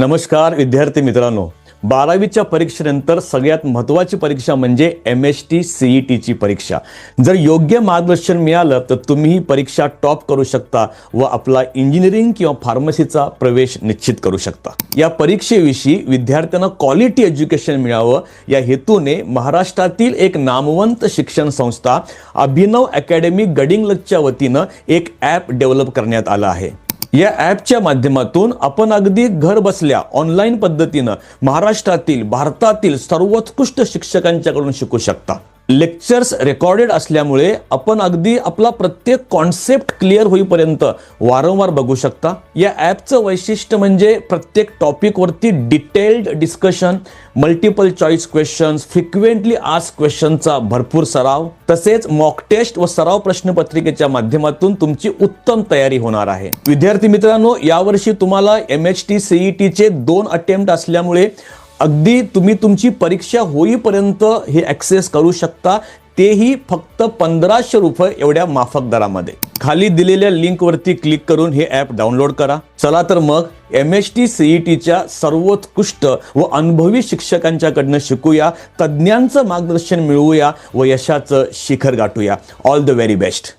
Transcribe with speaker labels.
Speaker 1: नमस्कार विद्यार्थी मित्रांनो, 12वीच्या परीक्षेनंतर सगळ्यात महत्त्वाची परीक्षा म्हणजे MHT CETची परीक्षा। जर योग्य मार्गदर्शन मिळालं तर तुम्ही ही परीक्षा टॉप करू शकता व आपला इंजिनिअरिंग किंवा फार्मसीचा प्रवेश निश्चित करू शकता। या परीक्षेविषयी विद्यार्थ्यांना क्वालिटी एज्युकेशन मिळावं या हेतूने महाराष्ट्रातील एक नामवंत शिक्षण संस्था अभिनव अकॅडमी गडिंग्लजच्या वतीनं एक ॲप डेव्हलप करण्यात आलं आहे। या ॲपच्या माध्यमातून आपण अगदी घर बसल्या ऑनलाईन पद्धतीनं महाराष्ट्रातील भारतातील सर्वोत्कृष्ट शिक्षकांच्याकडून शिकू शकता। लेक्चर्स रेकॉर्डेड असल्यामुळे आपण अगदी आपला प्रत्येक कॉन्सेप्ट क्लिअर होईपर्यंत वारंवार बघू शकता। या ॲपचं वैशिष्ट्य म्हणजे प्रत्येक टॉपिकवरती detailed discussion, multiple choice questions, frequently asked क्वेश्चनचा भरपूर सराव, तसेच मॉक टेस्ट व सराव प्रश्नपत्रिकेच्या माध्यमातून तुमची उत्तम तयारी होणार आहे। विद्यार्थी मित्रांनो, यावर्षी तुम्हाला MHT CETचे 2 अटेम्प्ट असल्यामुळे अगदी तुम्ही तुमची परीक्षा होईपर्यंत हे ॲक्सेस करू शकता, तेही फक्त 1500 रुपये एवढ्या माफक दरामध्ये। खाली दिलेल्या लिंकवरती क्लिक करून हे ॲप डाउनलोड करा। चला तर मग MHT CETच्या सर्वोत्कृष्ट व अनुभवी शिक्षकांच्याकडनं शिकूया, तज्ज्ञांचं मार्गदर्शन मिळवूया व यशाचं शिखर गाठूया। All the very best.